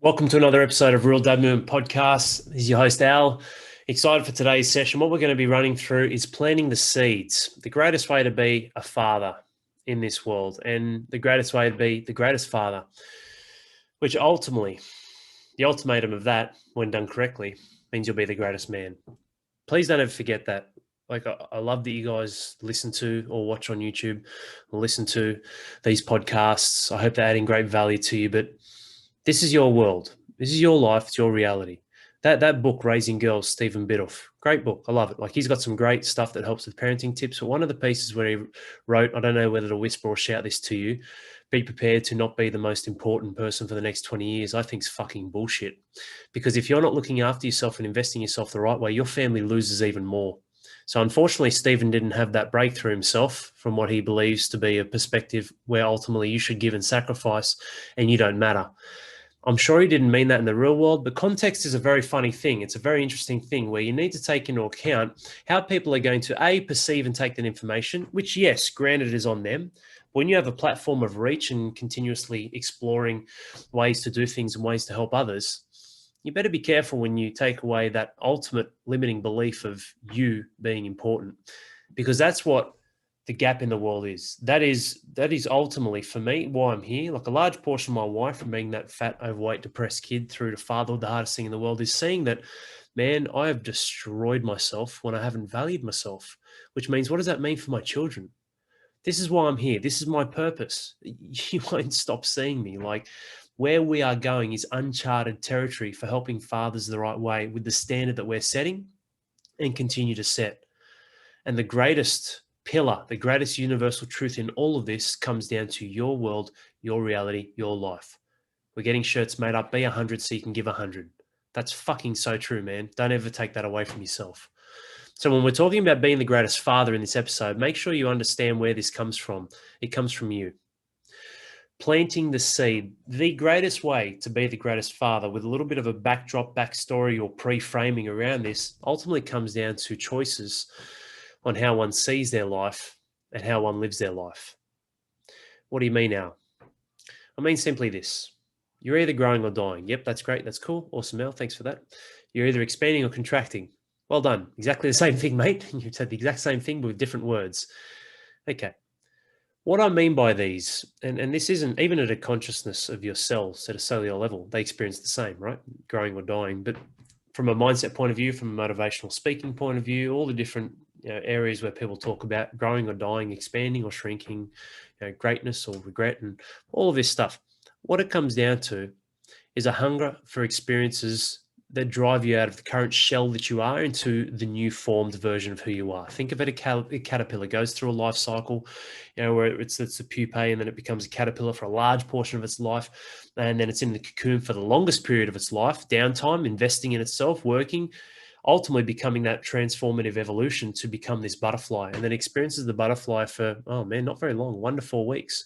Welcome to another episode of Real Dad Movement Podcast. This is your host, Al. Excited for today's session. What we're going to be running through is planting the seeds, the greatest way to be a father in this world, and the greatest way to be the greatest father, which ultimately, the ultimatum of that, when done correctly, means you'll be the greatest man. Please don't ever forget that. I love that you guys listen to or watch on YouTube or listen to these podcasts. I hope they're adding great value to you, but this is your world. This is your life. It's your reality. That book, Raising Girls, Stephen Biddulph, great book. I love it. Like, he's got some great stuff that helps with parenting tips. But one of the pieces where he wrote, I don't know whether to whisper or shout this to you, be prepared to not be the most important person for the next 20 years, I think is fucking bullshit. Because if you're not looking after yourself and investing yourself the right way, your family loses even more. So unfortunately, Stephen didn't have that breakthrough himself from what he believes to be a perspective where ultimately you should give and sacrifice and you don't matter. I'm sure he didn't mean that in the real world, but context is a very funny thing. It's a very interesting thing where you need to take into account how people are going to, A, perceive and take that information, which, yes, granted, is on them. When you have a platform of reach and continuously exploring ways to do things and ways to help others, you better be careful when you take away that ultimate limiting belief of you being important, because that's what the gap in the world is. That is ultimately, for me, why I'm here. Like, a large portion of my life, from being that fat, overweight, depressed kid through to fatherhood, the hardest thing in the world, is seeing that, man, I have destroyed myself when I haven't valued myself, which means, what does that mean for my children? This is why I'm here. This is my purpose. You won't stop seeing me. Like, where we are going is uncharted territory for helping fathers the right way with the standard that we're setting and continue to set. And the greatest pillar, the greatest universal truth in all of this comes down to your world, your reality, your life. We're getting shirts made up, be 100 so you can give 100. That's fucking so true, man. Don't ever take that away from yourself. So when we're talking about being the greatest father in this episode, make sure you understand where this comes from. It comes from you. Planting the seed, the greatest way to be the greatest father, with a little bit of a backdrop, backstory, or pre-framing around this, ultimately comes down to choices on how one sees their life and how one lives their life. What do you mean now? I mean simply this. You're either growing or dying. Yep, that's great. That's cool. Awesome, Mel. Thanks for that. You're either expanding or contracting. Well done. Exactly the same thing, mate. You said the exact same thing, but with different words. Okay. What I mean by these, and this isn't even at a consciousness of your cells at a cellular level, they experience the same, right? Growing or dying. But from a mindset point of view, from a motivational speaking point of view, all the different areas where people talk about growing or dying, expanding or shrinking, greatness or regret, and all of this stuff. What it comes down to is a hunger for experiences that drive you out of the current shell that you are into the new formed version of who you are. Think of it, a caterpillar goes through a life cycle, where it's a pupae, and then it becomes a caterpillar for a large portion of its life. And then it's in the cocoon for the longest period of its life, downtime, investing in itself, working, ultimately becoming that transformative evolution to become this butterfly, and then experiences the butterfly for, oh man, not very long, 1 to 4 weeks,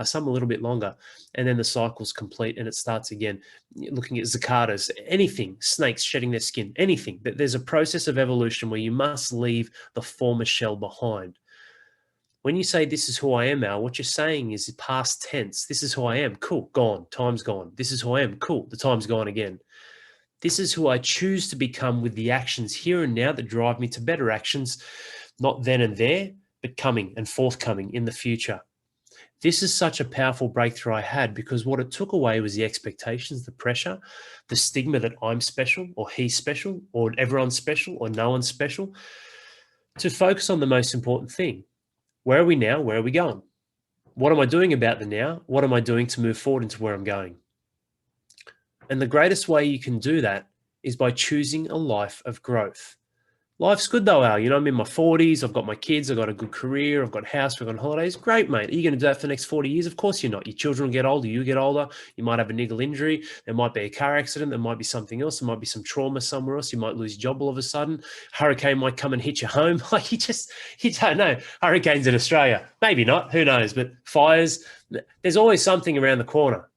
some a little bit longer. And then the cycle's complete and it starts again. Looking at cicadas, anything, snakes shedding their skin, anything. There's a process of evolution where you must leave the former shell behind. When you say, this is who I am, Al, what you're saying is past tense. This is who I am. Cool. Gone. Time's gone. This is who I am. Cool. The time's gone again. This is who I choose to become with the actions here and now that drive me to better actions, not then and there, but coming and forthcoming in the future. This is such a powerful breakthrough I had, because what it took away was the expectations, the pressure, the stigma that I'm special or he's special or everyone's special or no one's special, to focus on the most important thing. Where are we now? Where are we going? What am I doing about the now? What am I doing to move forward into where I'm going? And the greatest way you can do that is by choosing a life of growth. Life's good though, Al. I'm in my 40s. I've got my kids. I've got a good career. I've got a house. We've got holidays. Great, mate. Are you going to do that for the next 40 years? Of course you're not. Your children will get older. You get older. You might have a niggle injury. There might be a car accident. There might be something else. There might be some trauma somewhere else. You might lose your job all of a sudden. Hurricane might come and hit your home. Like, you don't know. Hurricanes in Australia. Maybe not. Who knows? But fires, there's always something around the corner.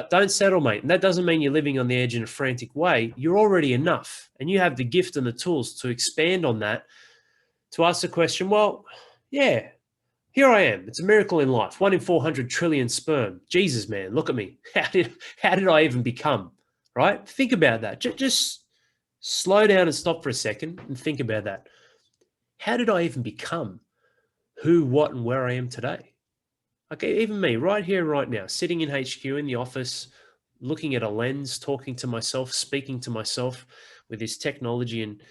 Don't settle, mate. And that doesn't mean you're living on the edge in a frantic way. You're already enough. And you have the gift and the tools to expand on that, to ask the question, well, yeah, Here I am. It's a miracle in life. 1 in 400 trillion sperm. Jesus, man, look at me. How did I even become? Right? Think about that. Just slow down and stop for a second and think about that. How did I even become who, what, and where I am today? Okay, even me, right here, right now, sitting in HQ in the office, looking at a lens, talking to myself, speaking to myself with this technology, and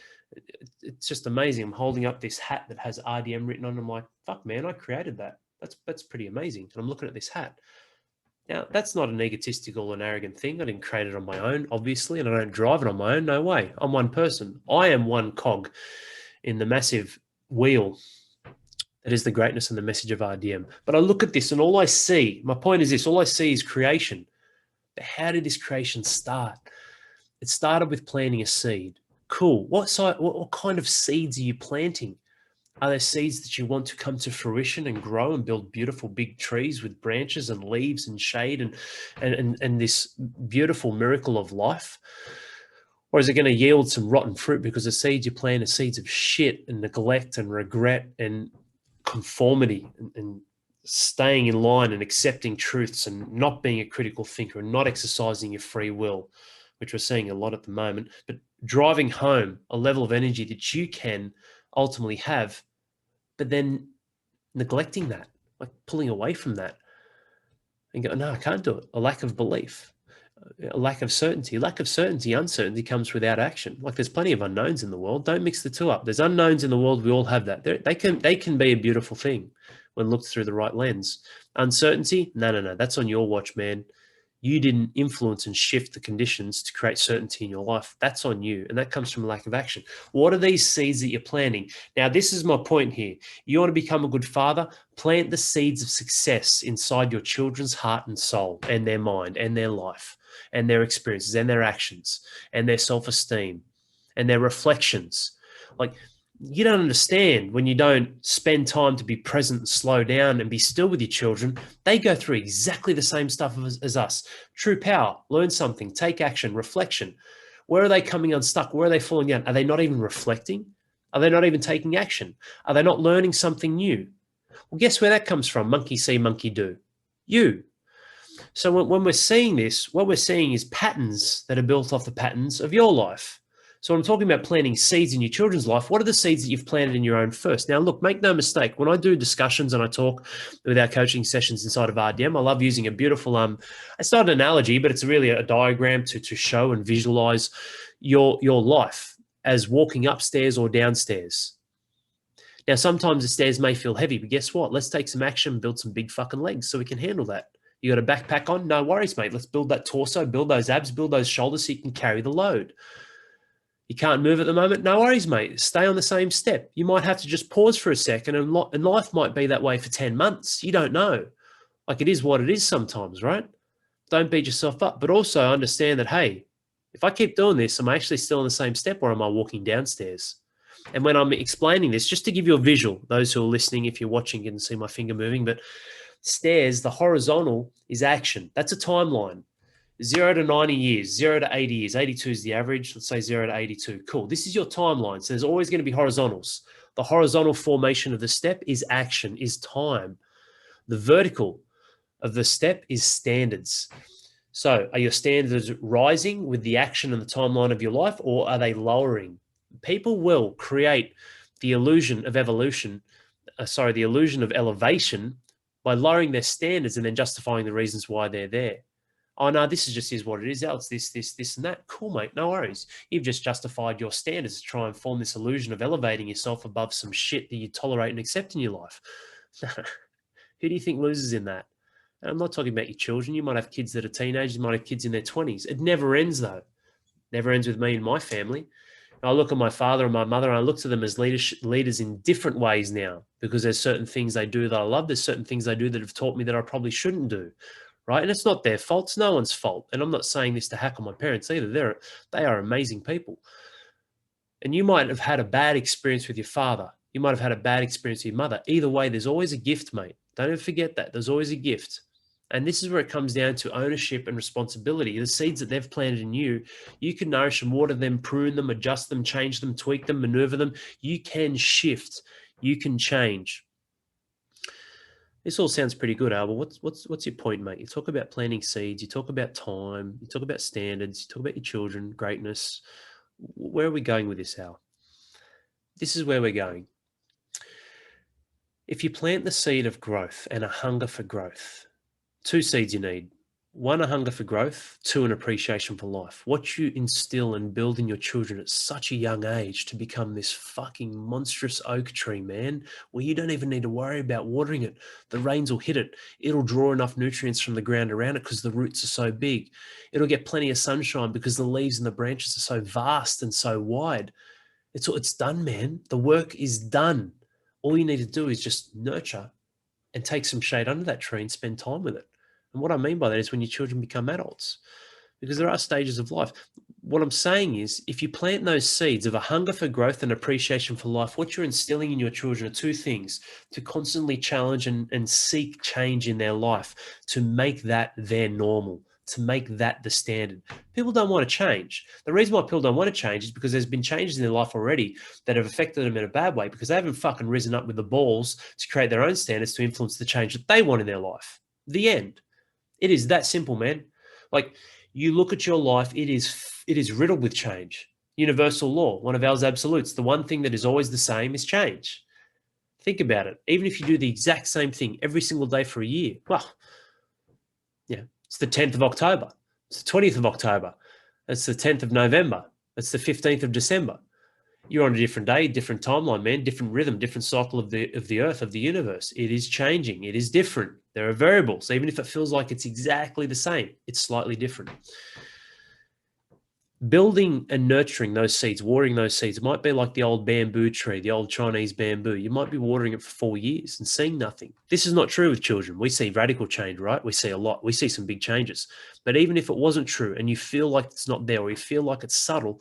it's just amazing. I'm holding up this hat that has RDM written on it. I'm like, fuck, man, I created that. That's pretty amazing. And I'm looking at this hat. Now, that's not an egotistical and arrogant thing. I didn't create it on my own, obviously, and I don't drive it on my own. No way. I'm one person. I am one cog in the massive wheel that is the greatness and the message of RDM. But I look at this and all I see, my point is this, all I see is creation. But how did this creation start? It started with planting a seed. Cool. What kind of seeds are you planting? Are there seeds that you want to come to fruition and grow and build beautiful big trees with branches and leaves and shade and this beautiful miracle of life? Or is it going to yield some rotten fruit because the seeds you plant are seeds of shit and neglect and regret and conformity and staying in line and accepting truths and not being a critical thinker and not exercising your free will, which we're seeing a lot at the moment, but driving home a level of energy that you can ultimately have, but then neglecting that, like pulling away from that and go, no, I can't do it. A lack of belief, a lack of certainty. Uncertainty comes without action. Like there's plenty of unknowns in the world. Don't mix the two up. There's unknowns in the world. We all have that. They can be a beautiful thing when looked through the right lens. Uncertainty, no. That's on your watch, man. You didn't influence and shift the conditions to create certainty in your life. That's on you. And that comes from a lack of action. What are these seeds that you're planting? Now, this is my point here. You want to become a good father? Plant the seeds of success inside your children's heart and soul and their mind and their life and their experiences and their actions and their self-esteem and their reflections. Like, you don't understand when you don't spend time to be present and slow down and be still with your children. They go through exactly the same stuff as us. True power, learn something, take action, reflection. Where are they coming unstuck? Where are they falling down? Are they not even reflecting? Are they not even taking action? Are they not learning something new? Well, guess where that comes from? Monkey see, monkey do. You. So when we're seeing this, what we're seeing is patterns that are built off the patterns of your life. So when I'm talking about planting seeds in your children's life, what are the seeds that you've planted in your own first? Now, look, make no mistake. When I do discussions and I talk with our coaching sessions inside of RDM, I love using a beautiful, it's not an analogy, but it's really a diagram to show and visualize your life as walking upstairs or downstairs. Now, sometimes the stairs may feel heavy, but guess what? Let's take some action, build some big fucking legs so we can handle that. You got a backpack on? No worries, mate. Let's build that torso, build those abs, build those shoulders so you can carry the load. You can't move at the moment? No worries, mate. Stay on the same step. You might have to just pause for a second, and life might be that way for 10 months. You don't know. Like, it is what it is sometimes, right? Don't beat yourself up, but also understand that, hey, if I keep doing this, am I actually still on the same step or am I walking downstairs? And when I'm explaining this, just to give you a visual, those who are listening, if you're watching, you can see my finger moving, but stairs, the horizontal is action. That's a timeline. 0 to 90 years, 0 to 80 years. 82 is the average. Let's say 0 to 82. Cool. This is your timeline. So there's always going to be horizontals. The horizontal formation of the step is action, is time. The vertical of the step is standards. So are your standards rising with the action and the timeline of your life, or are they lowering? People will create the illusion of evolution, the illusion of elevation by lowering their standards and then justifying the reasons why they're there. Oh, no, this is what it is. It's this, and that. Cool, mate. No worries. You've just justified your standards to try and form this illusion of elevating yourself above some shit that you tolerate and accept in your life. Who do you think loses in that? And I'm not talking about your children. You might have kids that are teenagers. You might have kids in their 20s. It never ends, though. Never ends with me and my family. I look at my father and my mother, and I look to them as leaders in different ways now, because there's certain things they do that I love. There's certain things they do that have taught me that I probably shouldn't do. Right. And it's not their fault. It's no one's fault. And I'm not saying this to hack on my parents either. They are amazing people. And you might have had a bad experience with your father. You might have had a bad experience with your mother. Either way, there's always a gift, mate. Don't ever forget that. There's always a gift. And this is where it comes down to ownership and responsibility. The seeds that they've planted in you, you can nourish them, water them, prune them, adjust them, change them, tweak them, maneuver them. You can shift. You can change. This all sounds pretty good, Al, but what's your point, mate? You talk about planting seeds, you talk about time, you talk about standards, you talk about your children, greatness. Where are we going with this, Al? This is where we're going. If you plant the seed of growth and a hunger for growth, two seeds you need. One, a hunger for growth. Two, an appreciation for life. What you instill and build in your children at such a young age to become this fucking monstrous oak tree, man, where you don't even need to worry about watering it. The rains will hit it. It'll draw enough nutrients from the ground around it because the roots are so big. It'll get plenty of sunshine because the leaves and the branches are so vast and so wide. It's done, man. The work is done. All you need to do is just nurture and take some shade under that tree and spend time with it. And what I mean by that is when your children become adults, because there are stages of life. What I'm saying is, if you plant those seeds of a hunger for growth and appreciation for life, what you're instilling in your children are two things: to constantly challenge and seek change in their life, to make that their normal, to make that the standard. People don't want to change. The reason why people don't want to change is because there's been changes in their life already that have affected them in a bad way because they haven't fucking risen up with the balls to create their own standards to influence the change that they want in their life. The end. It is that simple, man. Like, you look at your life, it is riddled with change. Universal law, one of our absolutes. The one thing that is always the same is change. Think about it. Even if you do the exact same thing every single day for a year, well, yeah, it's the 10th of October. It's the 20th of October. It's the 10th of November. It's the 15th of December. You're on a different day, different timeline, man, different rhythm, different cycle of the earth, of the universe. It is changing. It is different. There are variables. Even if it feels like it's exactly the same, it's slightly different. Building and nurturing those seeds, watering those seeds, might be like the old bamboo tree, the old Chinese bamboo. You might be watering it for 4 years and seeing nothing. This is not true with children. We see radical change, right? We see a lot. We see some big changes. But even if it wasn't true and you feel like it's not there or you feel like it's subtle,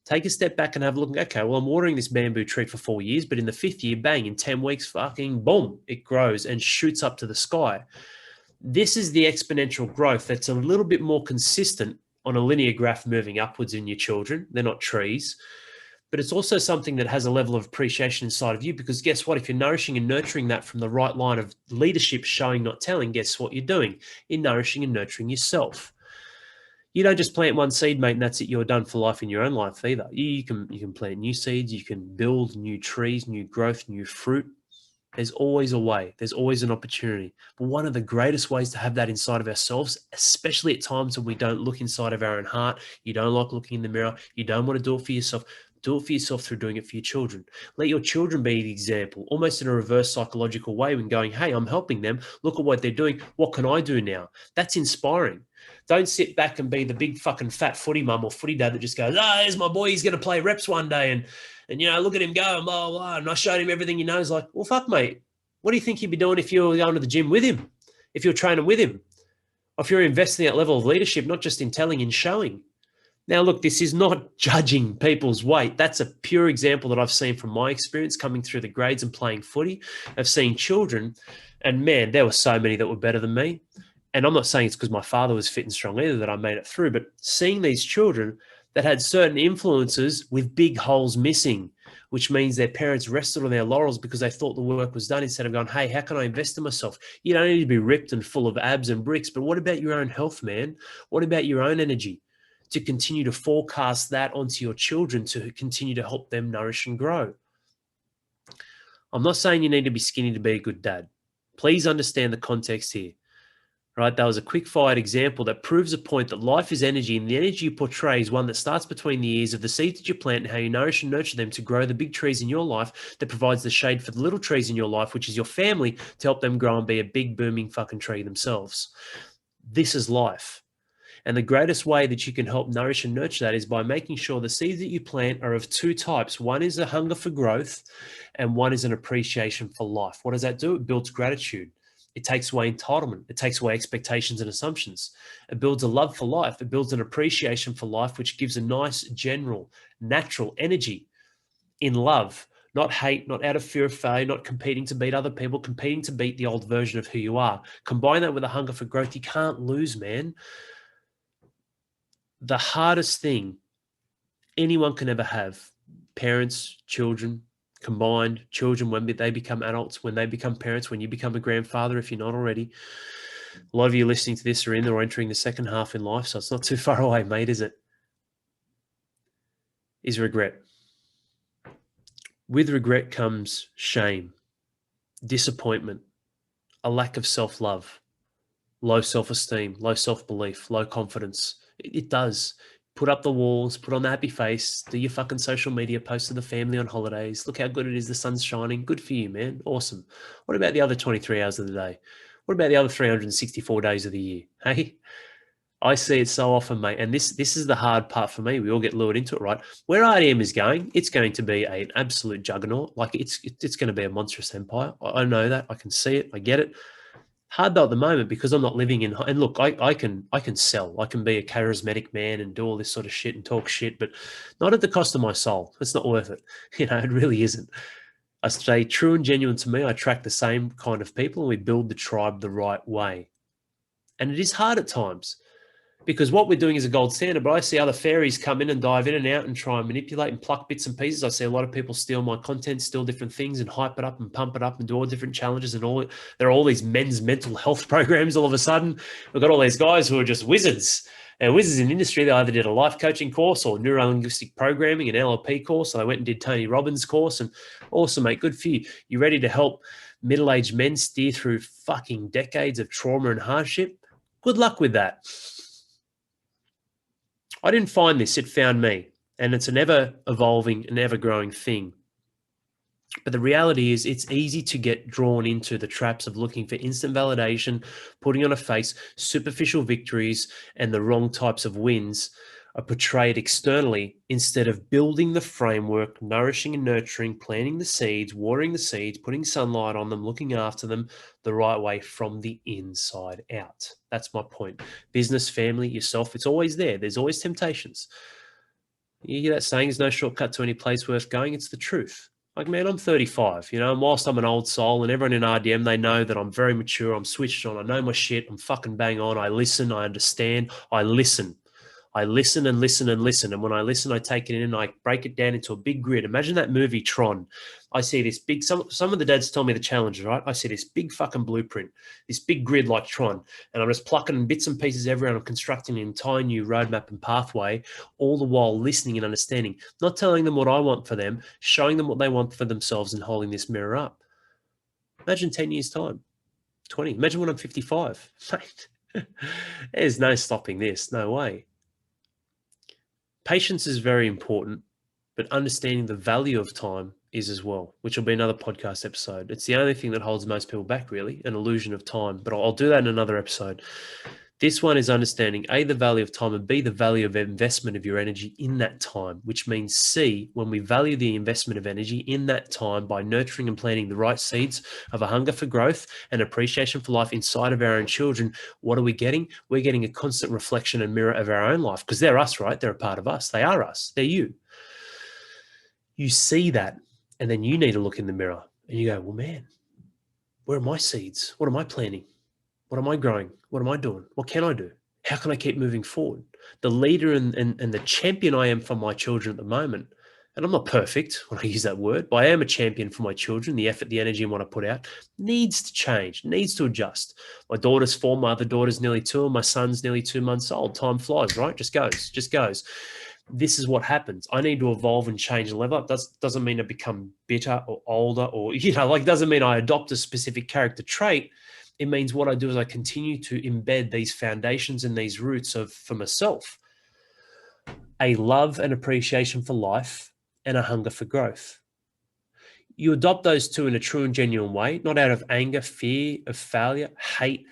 take a step back and have a look. Okay, well, I'm watering this bamboo tree for 4 years, but in the 5th year, bang, in 10 weeks, fucking boom, it grows and shoots up to the sky. This is the exponential growth that's a little bit more consistent on a linear graph moving upwards in your children. They're not trees, but it's also something that has a level of appreciation inside of you because guess what? If you're nourishing and nurturing that from the right line of leadership, showing, not telling, guess what you're doing? You're nourishing and nurturing yourself. You don't just plant one seed, mate, and that's it. You're done for life in your own life either. You can plant new seeds. You can build new trees, new growth, new fruit. There's always a way. There's always an opportunity. But one of the greatest ways to have that inside of ourselves, especially at times when we don't look inside of our own heart, you don't like looking in the mirror, you don't want to do it for yourself, do it for yourself through doing it for your children. Let your children be the example, almost in a reverse psychological way when going, hey, I'm helping them. Look at what they're doing. What can I do now? That's inspiring. Don't sit back and be the big fucking fat footy mum or footy dad that just goes, there's my boy. He's going to play reps one day. And look at him go and blah, blah, blah. And I showed him everything he knows. Like, well, fuck, mate. What do you think he'd be doing if you were going to the gym with him? If you're training with him? Or if you're investing that level of leadership, not just in telling and showing? Now, look, this is not judging people's weight. That's a pure example that I've seen from my experience coming through the grades and playing footy. I've seen children, and man, there were so many that were better than me. And I'm not saying it's because my father was fit and strong either that I made it through, but seeing these children that had certain influences with big holes missing, which means their parents rested on their laurels because they thought the work was done instead of going, hey, how can I invest in myself? You don't need to be ripped and full of abs and bricks, but what about your own health, man? What about your own energy? To continue to forecast that onto your children to continue to help them nourish and grow. I'm not saying you need to be skinny to be a good dad. Please understand the context here. Right, that was a quick-fired example that proves a point that life is energy, and the energy you portray is one that starts between the ears of the seeds that you plant and how you nourish and nurture them to grow the big trees in your life that provides the shade for the little trees in your life, which is your family, to help them grow and be a big, booming fucking tree themselves. This is life. And the greatest way that you can help nourish and nurture that is by making sure the seeds that you plant are of two types. One is a hunger for growth, and one is an appreciation for life. What does that do? It builds gratitude. It takes away entitlement. It takes away expectations and assumptions. It builds a love for life. It builds an appreciation for life, which gives a nice, general, natural energy in love, not hate, not out of fear of failure, not competing to beat other people, competing to beat the old version of who you are. Combine that with a hunger for growth. You can't lose, man. The hardest thing anyone can ever have, parents, children, combined, children when they become adults, when they become parents, when you become a grandfather, if you're not already. A lot of you listening to this are in or entering the second half in life, so it's not too far away, mate, is it? Is regret. With regret comes shame, disappointment, a lack of self-love, low self-esteem, low self-belief, low confidence. It does. Put up the walls, put on the happy face, do your fucking social media posts to the family on holidays. Look how good it is. The sun's shining. Good for you, man. Awesome. What about the other 23 hours of the day? What about the other 364 days of the year? Hey, I see it so often, mate. And this is the hard part for me. We all get lured into it, right? Where IDM is going, it's going to be an absolute juggernaut. Like it's going to be a monstrous empire. I know that. I can see it. I get it. Hard though at the moment because I'm not living in. And look, I can sell. I can be a charismatic man and do all this sort of shit and talk shit, but not at the cost of my soul. It's not worth it. You know, it really isn't. I stay true and genuine to me. I attract the same kind of people, and we build the tribe the right way. And it is hard at times because what we're doing is a gold standard, but I see other fairies come in and dive in and out and try and manipulate and pluck bits and pieces. I see a lot of people steal my content, steal different things and hype it up and pump it up and do all different challenges and all. There are all these men's mental health programs all of a sudden. We've got all these guys who are just wizards. And wizards in industry, they either did a life coaching course or neuro-linguistic programming, an NLP course. So they went and did Tony Robbins' course. And awesome, mate, good for you. You ready to help middle-aged men steer through fucking decades of trauma and hardship? Good luck with that. I didn't find this, it found me. And it's an ever-evolving and ever-growing thing. But the reality is it's easy to get drawn into the traps of looking for instant validation, putting on a face, superficial victories, and the wrong types of wins are portrayed externally instead of building the framework, nourishing and nurturing, planting the seeds, watering the seeds, putting sunlight on them, looking after them the right way from the inside out. That's my point. Business, family, yourself, it's always there. There's always temptations. You hear that saying, there's no shortcut to any place worth going. It's the truth. Like, man, I'm 35, you know, and whilst I'm an old soul and everyone in RDM, they know that I'm very mature, I'm switched on, I know my shit, I'm fucking bang on, I listen, I understand, I listen. I listen and listen and listen. And when I listen, I take it in and I break it down into a big grid. Imagine that movie Tron. I see this big, some of the dads tell me the challenge, right? I see this big fucking blueprint, this big grid like Tron. And I'm just plucking bits and pieces everywhere. I'm constructing an entire new roadmap and pathway, all the while listening and understanding, not telling them what I want for them, showing them what they want for themselves and holding this mirror up. Imagine 10 years time, 20. Imagine when I'm 55. There's no stopping this. No way. Patience is very important, but understanding the value of time is as well, which will be another podcast episode. It's the only thing that holds most people back, really, an illusion of time. But I'll do that in another episode. This one is understanding A, the value of time, and B, the value of investment of your energy in that time, which means C, when we value the investment of energy in that time by nurturing and planting the right seeds of a hunger for growth and appreciation for life inside of our own children, what are we getting? We're getting a constant reflection and mirror of our own life because they're us, right? They're a part of us. They are us. They're you. You see that, and then you need to look in the mirror and you go, well, man, where are my seeds? What am I planting? What am I growing? What am I doing? What can I do? How can I keep moving forward? The leader and the champion I am for my children at the moment, and I'm not perfect when I use that word, but I am a champion for my children. The effort, the energy, and what I put out needs to change, needs to adjust. My daughter's 4, my other daughter's nearly 2, and my son's nearly 2 months old. Time flies, right? Just goes. This is what happens. I need to evolve and change and level up. Doesn't mean I become bitter or older or, doesn't mean I adopt a specific character trait. It means what I do is I continue to embed these foundations and these roots for myself, a love and appreciation for life and a hunger for growth. You adopt those two in a true and genuine way, not out of anger, fear of failure, hate,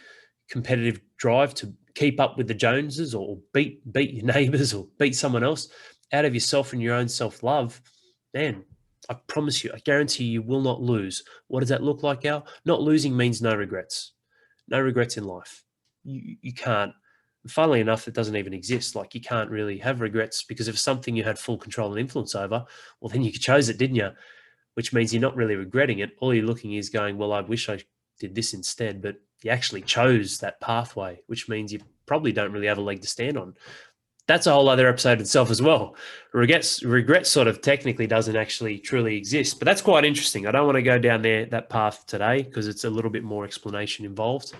competitive drive to keep up with the Joneses or beat your neighbors or beat someone else, out of yourself and your own self-love. Man, I promise you, I guarantee you will not lose. What does that look like, Al? Not losing means no regrets. No regrets in life. You can't. Funnily enough, it doesn't even exist. Like, you can't really have regrets because if something you had full control and influence over, well, then you chose it, didn't you? Which means you're not really regretting it. All you're looking is going, well, I wish I did this instead, but you actually chose that pathway, which means you probably don't really have a leg to stand on. That's a whole other episode itself as well. Regret sort of technically doesn't actually truly exist, but that's quite interesting. I don't want to go down that path today because it's a little bit more explanation involved.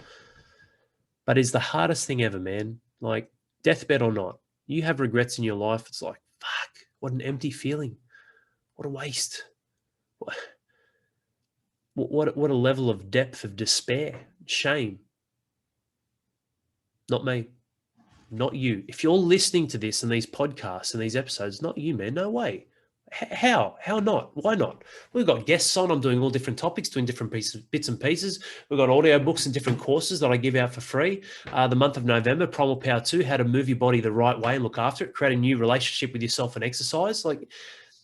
But it's the hardest thing ever, man. Like, deathbed or not, you have regrets in your life. It's like, fuck, what an empty feeling. What a waste. What a level of depth of despair, shame. Not me. Not you. If you're listening to this and these podcasts and these episodes, not you, man. No way. How? How not? Why not? We've got guests on. I'm doing all different topics, doing different bits and pieces. We've got audio books and different courses that I give out for free. The month of November, Primal Power 2, how to move your body the right way and look after it, create a new relationship with yourself and exercise. Like,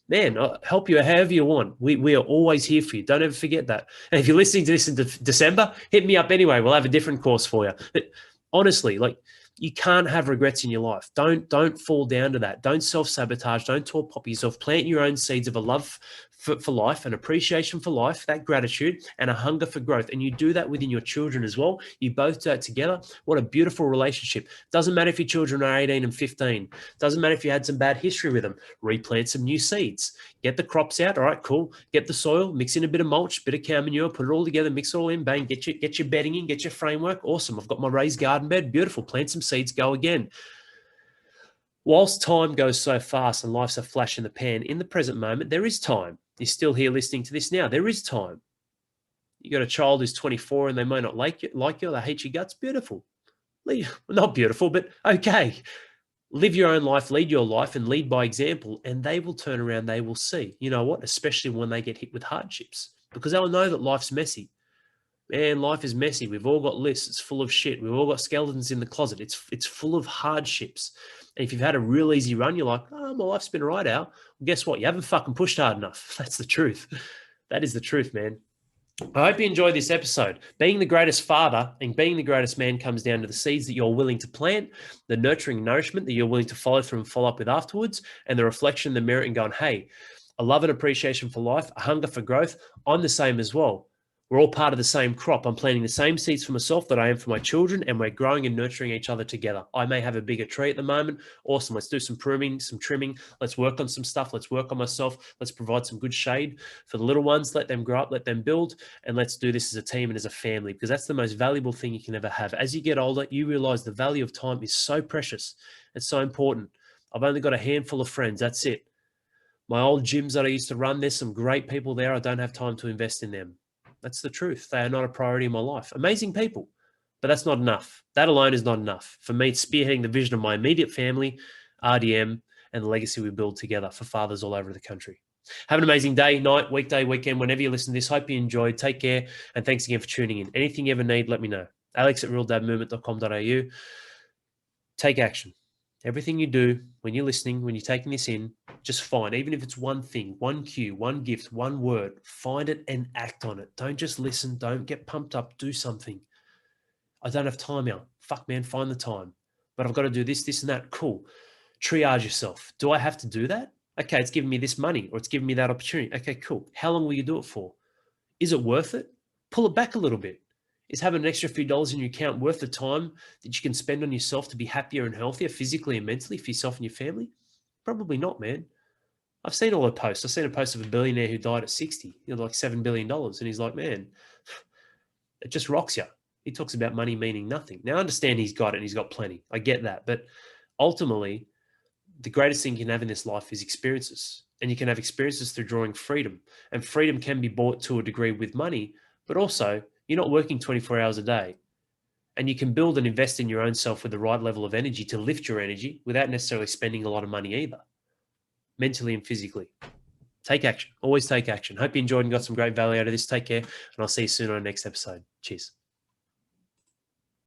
man, I'll help you however you want. We are always here for you. Don't ever forget that. And if you're listening to this in December, hit me up anyway. We'll have a different course for you. But honestly, like, you can't have regrets in your life. Don't fall down to that. Don't self-sabotage. Don't talk pop yourself. Plant your own seeds of a love for life, an appreciation for life, that gratitude, and a hunger for growth. And you do that within your children as well. You both do it together. What a beautiful relationship. Doesn't matter if your children are 18 and 15. Doesn't matter if you had some bad history with them. Replant some new seeds. Get the crops out. All right, cool. Get the soil, mix in a bit of mulch, bit of cow manure, put it all together, mix it all in, bang, get your bedding in, get your framework. Awesome. I've got my raised garden bed. Beautiful. Plant some seeds, go again. Whilst time goes so fast and life's a flash in the pan, in the present moment, there is time. You're still here listening to this now. There is time. You got a child who's 24 and they may not like you, they hate your guts. Beautiful. Not beautiful, but okay. Live your own life, lead your life, and lead by example, and they will turn around, they will see. You know what? Especially when they get hit with hardships, because they'll know that life's messy. Man, life is messy. We've all got lists. It's full of shit. We've all got skeletons in the closet. It's full of hardships. And if you've had a real easy run, you're like, oh, my life's been right out. Well, guess what? You haven't fucking pushed hard enough. That's the truth. That is the truth, man. I hope you enjoyed this episode. Being the greatest father and being the greatest man comes down to the seeds that you're willing to plant, the nurturing nourishment that you're willing to follow through and follow up with afterwards, and the reflection in the mirror and going, hey, a love and appreciation for life, a hunger for growth. I'm the same as well. We're all part of the same crop. I'm planting the same seeds for myself that I am for my children, and we're growing and nurturing each other together. I may have a bigger tree at the moment. Awesome. Let's do some pruning, some trimming. Let's work on some stuff. Let's work on myself. Let's provide some good shade for the little ones. Let them grow up, let them build, and let's do this as a team and as a family, because that's the most valuable thing you can ever have. As you get older, you realize the value of time is so precious. It's so important. I've only got a handful of friends. That's it. My old gyms that I used to run, there's some great people there. I don't have time to invest in them. That's the truth. They are not a priority in my life. Amazing people, but that's not enough. That alone is not enough. For me, it's spearheading the vision of my immediate family, RDM, and the legacy we build together for fathers all over the country. Have an amazing day, night, weekday, weekend, whenever you listen to this. Hope you enjoyed. Take care, and thanks again for tuning in. Anything you ever need, let me know. alex@realdadmovement.com.au. Take action. Everything you do when you're listening, when you're taking this in, just find, even if it's one thing, one cue, one gift, one word, find it and act on it. Don't just listen. Don't get pumped up. Do something. I don't have time now. Fuck, man, find the time. But I've got to do this, this, and that. Cool. Triage yourself. Do I have to do that? Okay, it's giving me this money or it's giving me that opportunity. Okay, cool. How long will you do it for? Is it worth it? Pull it back a little bit. Is having an extra few dollars in your account worth the time that you can spend on yourself to be happier and healthier physically and mentally for yourself and your family? Probably not, man. I've seen all the posts. I've seen a post of a billionaire who died at 60, like $7 billion. And he's like, man, it just rocks you. He talks about money meaning nothing. Now, I understand he's got it and he's got plenty. I get that. But ultimately, the greatest thing you can have in this life is experiences. And you can have experiences through drawing freedom. And freedom can be bought to a degree with money, but also you're not working 24 hours a day. And you can build and invest in your own self with the right level of energy to lift your energy without necessarily spending a lot of money either, mentally and physically. Take action. Always take action. Hope you enjoyed and got some great value out of this. Take care, and I'll see you soon on the next episode. Cheers.